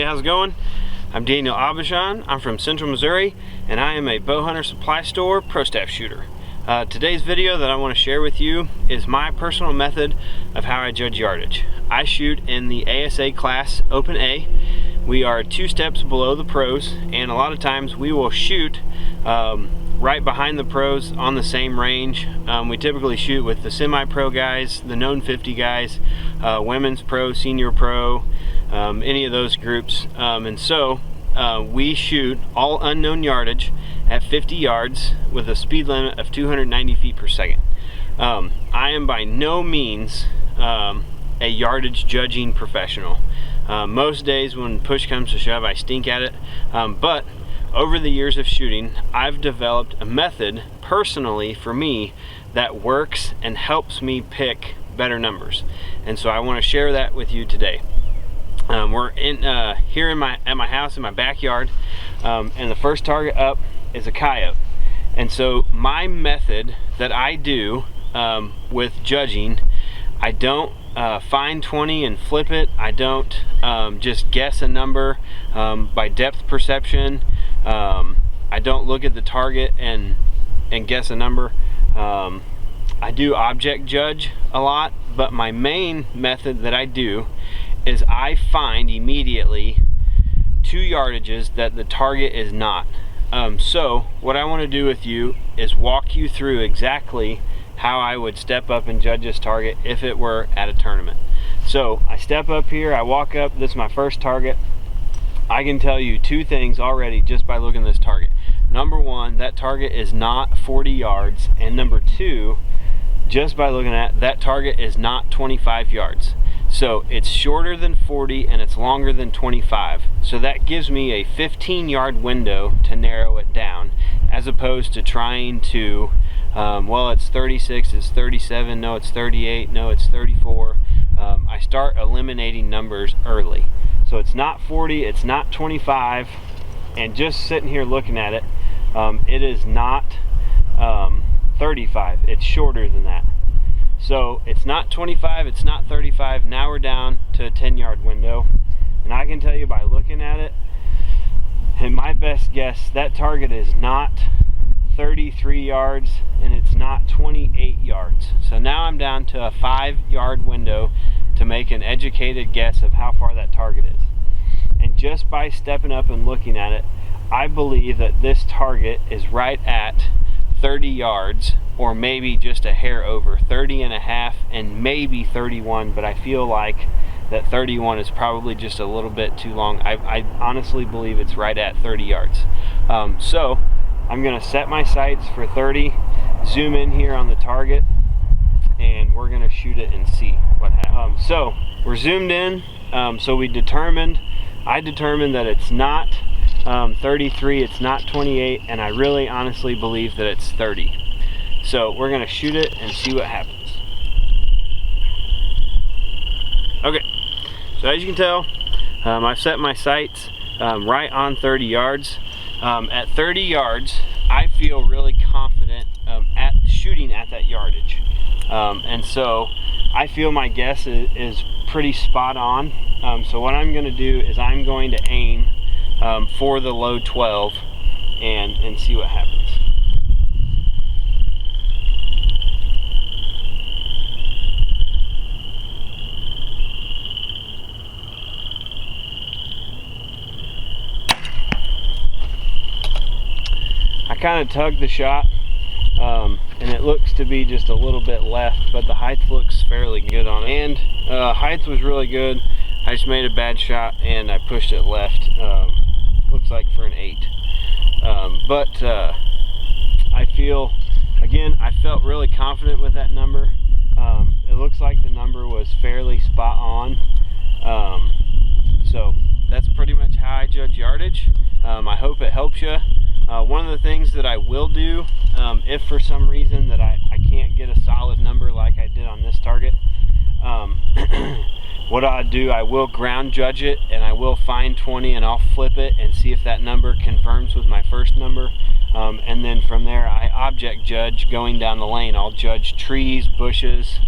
how's it going? I'm Daniel AuBuchon. I'm from Central Missouri, and I am a Bowhunter supply store pro staff shooter. Today's video that I want to share with you is my personal method of how I judge yardage. I shoot in the ASA class Open A. We are 2 steps below the pros, and a lot of times we will shoot right behind the pros on the same range. We typically shoot with the semi-pro guys, the known 50 guys, women's pro, senior pro, any of those groups. And so we shoot all unknown yardage at 50 yards with a speed limit of 290 feet per second. I am by no means a yardage judging professional. Most days when push comes to shove, I stink at it, but over the years of shooting, I've developed a method personally for me that works and helps me pick better numbers, and so I want to share that with you today. We're in here at my house in my backyard, and the first target up is a coyote. And so my method that I do with judging, I don't find 20 and flip it. I don't just guess a number by depth perception. I don't look at the target and guess a number. I do object judge a lot, but my main method that I do is I find immediately 2 yardages that the target is not. So what I want to do with you is walk you through exactly how I would step up and judge this target if it were at a tournament. So I step up here, I walk up, this is my first target. I can tell you 2 things already just by looking at this target. Number 1, that target is not 40 yards, and number 2, just by looking at that target is not 25 yards. So it's shorter than 40 and it's longer than 25. So that gives me a 15-yard window to narrow it down, as opposed to trying to, well, it's 36, it's 37, no, it's 38, no, it's 34. I start eliminating numbers early. So it's not 40, it's not 25, and just sitting here looking at it, it is not 35, it's shorter than that. So it's not 25, it's not 35, now we're down to a 10-yard window. And I can tell you by looking at it, and my best guess, that target is not 33 yards and it's not 28 yards. So now I'm down to a 5-yard window to make an educated guess of how far that target is. And just by stepping up and looking at it, I believe that this target is right at 30 yards, or maybe just a hair over, 30 and a half and maybe 31, but I feel like that 31 is probably just a little bit too long. I honestly believe it's right at 30 yards. So I'm gonna set my sights for 30, zoom in here on the target, and we're gonna shoot it and see what happens. So we're zoomed in, so I determined that it's not 33, it's not 28, and I really honestly believe that it's 30. So we're gonna shoot it and see what happens. Okay, so as you can tell, I've set my sights right on 30 yards. At 30 yards, I feel really confident at shooting at that yardage. And so I feel my guess is pretty spot on. So what I'm gonna do is I'm going to aim for the low 12 and see what happens. I kind of tugged the shot, and it looks to be just a little bit left, but the height looks fairly good on it. And height was really good. I just made a bad shot and I pushed it left. Looks like for an 8. But I feel, again, I felt really confident with that number. It looks like the number was fairly spot on. So that's pretty much how I judge yardage. I hope it helps you. One of the things that I will do, if for some reason that I can't get a solid number like I did on this target, what I'll do, I will ground judge it, and I will find 20 and I'll flip it and see if that number confirms with my first number. And then from there I object judge going down the lane. I'll judge trees, bushes,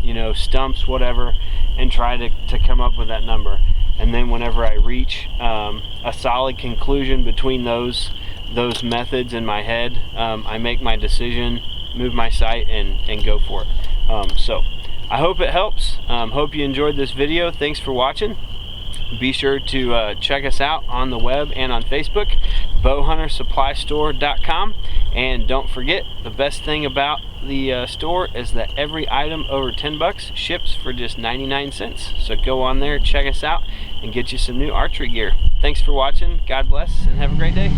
you know, stumps, whatever, and try to come up with that number. and then whenever I reach a solid conclusion between those methods in my head, I make my decision, move my sight, and go for it. So I hope it helps. Hope you enjoyed this video. Thanks for watching. Be sure to check us out on the web and on Facebook, bowhuntersupply.store.com. And don't forget, the best thing about the store is that every item over 10 bucks ships for just 99 cents. So go on there, check us out, and get you some new archery gear. Thanks for watching. God bless, and have a great day.